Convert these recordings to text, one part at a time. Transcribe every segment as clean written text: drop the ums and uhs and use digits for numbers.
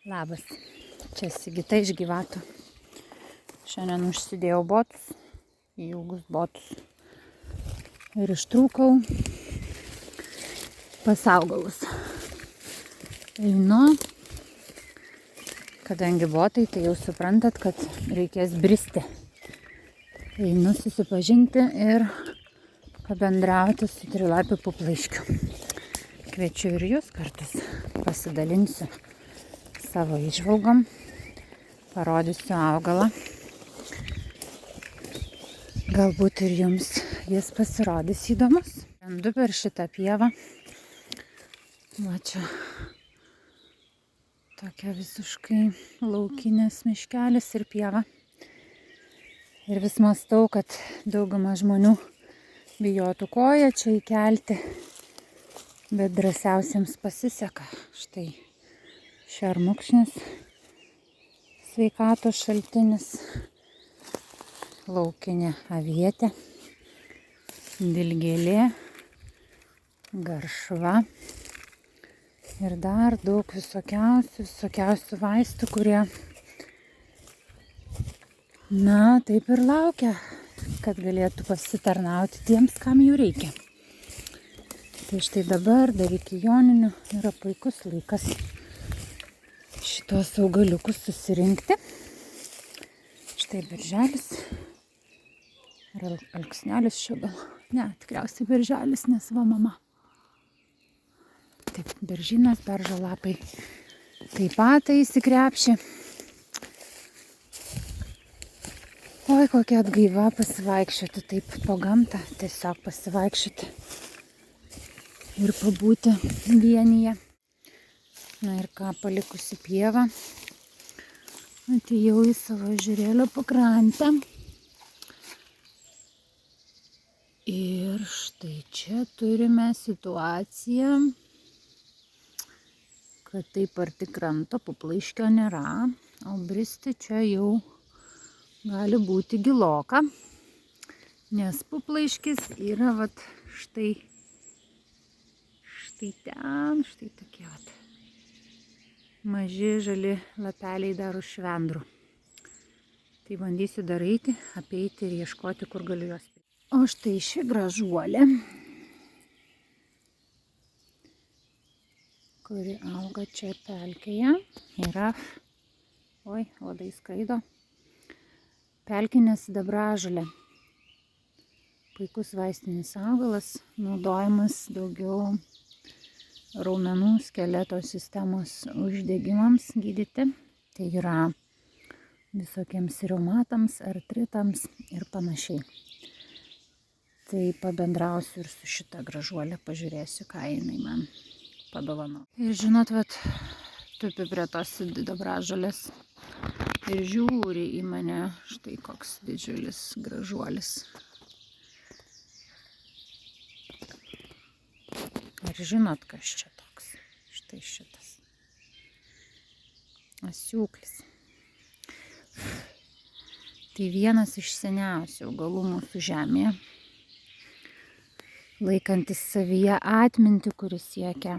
Labas, čia Sigita iš Gyvatų. Šiandien užsidėjau botus, ilgus botus ir ištrūkau pas augalus. Einu, kadangi botai, tai jau suprantat, kad reikės bristi. Einu susipažinti ir pabendrauti su trilapiu puplaiškiu. Kviečiu ir jūs kartais, pasidalinsiu savo įžvalgom, parodysiu augalą. Galbūt ir jums jis pasirodys įdomus. Rendu per šitą pievą. Va čia tokia visiškai laukinės miškelis ir pieva. Ir vis mąstau, kad dauguma žmonių bijotų koją čia įkelti, bet drąsiausiems pasiseka. Štai šermukšnis, sveikatos šaltinis, laukinė avietė, dilgėlė, garšva ir dar daug visokiausių vaistų, kurie, taip ir laukia, kad galėtų pasitarnauti tiems, kam jų reikia. Tai štai dabar, dar iki joninių, yra puikus laikas šitos augaliukus susirinkti. Štai berželis. Ar alksnelis čia gal? Ne, tikriausiai berželis, nes va mama. Taip, beržynas, beržo lapai. Taip pat į krepšį. Oi, kokia atgaiva pasivaikščioti taip po gamtą. Tiesiog pasivaikščioti ir pabūti vienyje. Na ir ką, palikusi pievą, atėjau į savo ežerėlio pakrantę. Ir štai čia turime situaciją, kad taip arti kranto puplaiškio nėra, o bristi čia jau gali būti giloka, nes puplaiškis yra štai ten, štai tokie maži žali lapeliai dar už švendrų. Tai bandysiu dar eiti, apeiti ir ieškoti, kur galiu juos. O štai ši gražuolė, kuri auga čia pelkėje, yra, uodai skraido, pelkinė sidabražolė. Puikus vaistinis augalas, naudojamas daugiau raumenų skeleto sistemos uždegimams gydyti. Tai yra visokiems reumatams, artritams ir panašiai. Tai pabendrausiu ir su šita gražuolė, pažiūrėsiu, ką jinai man padovano. Ir žinot, tupi prie tos sidabražolės ir žiūri į mane, štai koks didžiulis gražuolis. Ar žinot, kas čia toks? Štai šitas. Asiūklis. Tai vienas iš seniausių augalų mūsų žemėje, laikantis savyje atmintį, kuris siekia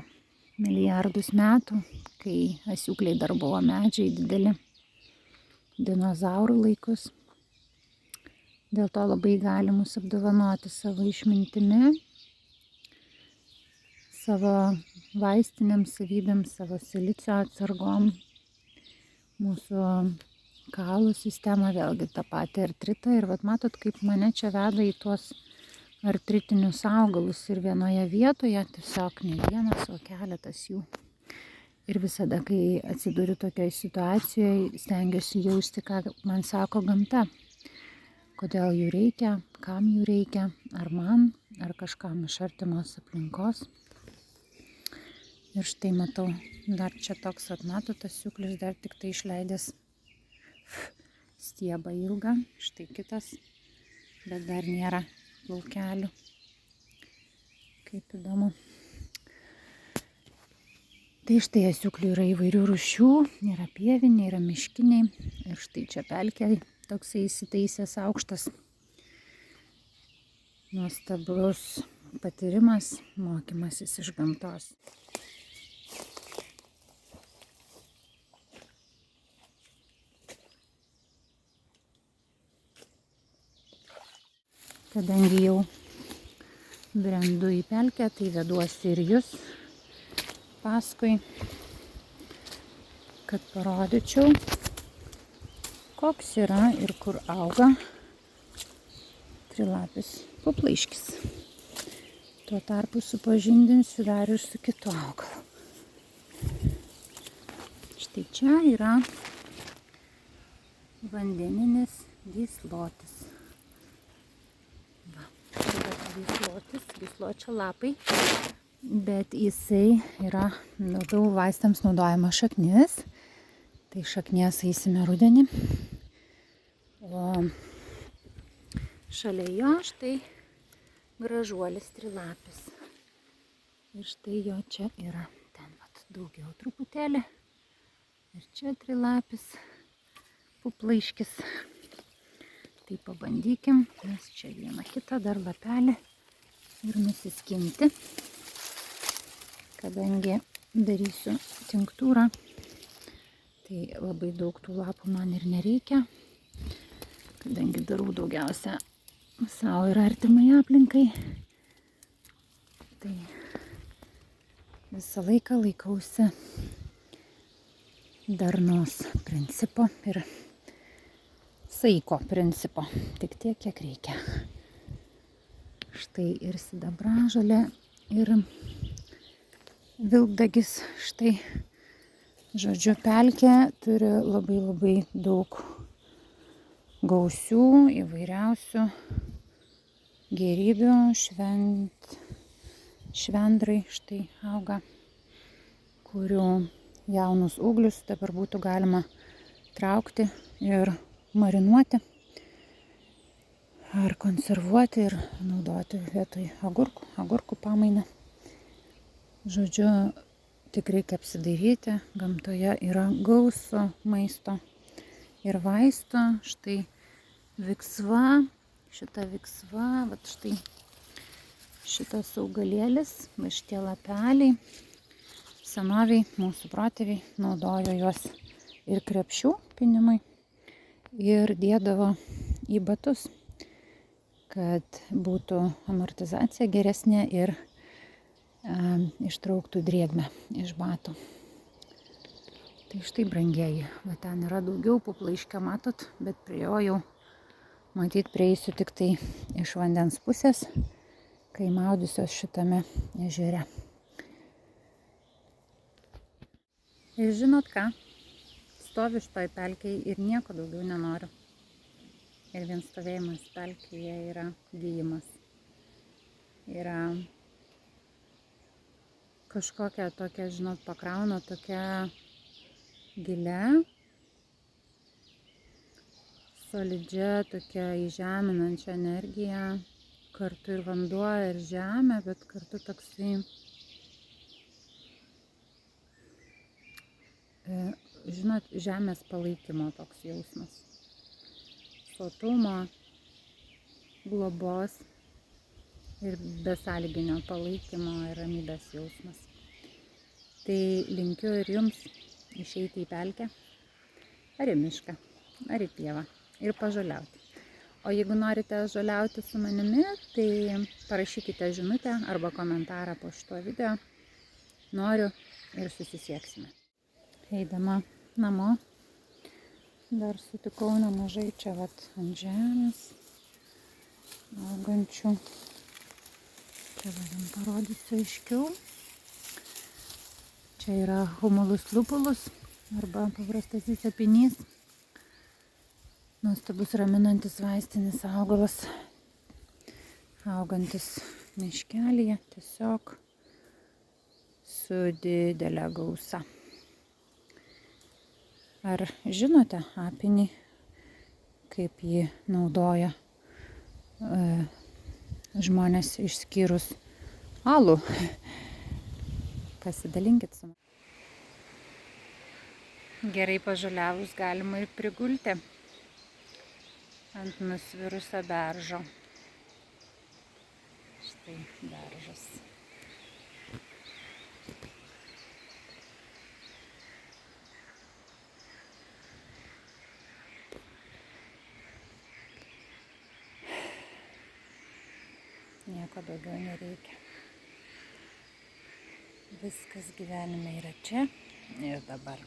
milijardus metų, kai asiūkliai dar buvo medžiai dideli, dinozaurų laikus. Dėl to labai gali mus apdovanoti savo išmintimi, savo vaistiniams savybėms, savo silicio atsargom, mūsų kaulų sistemą, vėlgi tą patį artritą. Ir matot, kaip mane čia veda į tuos artritinius augalus ir vienoje vietoje, tiesiog ne vienas, o keletas jų. Ir visada, kai atsiduriu tokioje situacijoje, stengiuosi jausti, ką man sako gamta. Kodėl jų reikia, kam jų reikia, ar man, ar kažkam iš artimos aplinkos. Ir štai matau, dar čia toks, matot, asiūklis dar tik tai išleidęs stiebą ilgą, štai kitas, bet dar nėra laukelių. Kaip įdomu. Tai štai asiūklių yra įvairių rūšių, yra pieviniai, yra miškiniai ir štai čia pelkė toksai įsitaisęs aukštas. Nuostabus patyrimas, mokymasis iš gamtos. Kadangi jau brendu į pelkę, tai veduosi ir jūs paskui, kad parodyčiau, koks yra ir kur auga trilapis puplaiškis. Tuo tarpu supažindinsiu dar ir su kitu augalu. Štai čia yra vandeninis gyslotis. Gysločio lapai, bet jisai yra labiau vaistams naudojama šaknis. Tai šaknies eisime rudenį. O šalia jo štai gražuolis trilapis. Ir štai jo čia yra. Ten vat daugiau truputėlį. Ir čia trilapis puplaiškis. Tai pabandykim, nes čia vieną kitą dar lapelį ir nusiskinti. Kadangi darysiu tinktūrą, tai labai daug tų lapų man ir nereikia. Kadangi darau daugiausia savo ir artimai aplinkai, tai visą laiką laikausi darnos principo ir saiko principo, tik tiek, kiek reikia. Štai ir sidabražolė, ir vilkdagis, štai, žodžiu, pelkė turi labai daug gausių, įvairiausių gėrybių, švendrai štai auga, kurių jaunus ūglius dabar būtų galima traukti ir marinuoti ar konservuoti ir naudoti vietoj agurkų pamainą. Žodžiu, tik reikia apsidairyti, gamtoje yra gausu maisto ir vaisto. Štai viksva, šita viksva, vat štai šitas augalėlis, va šitie lapeliai, senoviai mūsų protėviai naudojo juos ir krepšių pynimui. Ir dėdavo į batus, kad būtų amortizacija geresnė ir ištrauktų drėgmę iš batų. Tai štai, brangieji, va ten yra daugiau puplaiškio, matot, bet prie jo jau matyt prieisiu tik tai iš vandens pusės, kai maudysiuos šitame ežere. Ir žinot ką? Stoviu šitoj pelkėj ir nieko daugiau nenoriu. Ir vien stovėjimas pelkėje yra gijimas. Yra kažkokia tokia, žinot, pakrauna tokia gilia, solidžia, tokia įžeminančia energija. Kartu ir vanduo, ir žemė, bet kartu toksai, žinot, žemės palaikymo toks jausmas. Sotumo, globos ir besąlyginio palaikymo ir ramybės jausmas. Tai linkiu ir jums išeiti į pelkę, ar į mišką, ar į pievą ir pažaliauti. O jeigu norite žaliauti su manimi, tai parašykite žinutę arba komentarą po šituo video. Noriu ir susisieksime. Eidama namo dar sutikau nemažai čia vat ant žemės augančių. Čia jums parodysiu aiškiau. Čia yra humulus lupulus arba paprastasis apynys. Nuostabus raminantis vaistinis augalas, augantis miškelyje, tiesiog su didelė gausa. Ar žinote apynį, kaip jį naudoja žmonės išskyrus alų? Pasidalinkit su manimi. Gerai pažaliavus galima ir prigulti ant nusvirusio beržo. Štai beržas. Nieko daugiau nereikia. Viskas gyvenime yra čia ir dabar.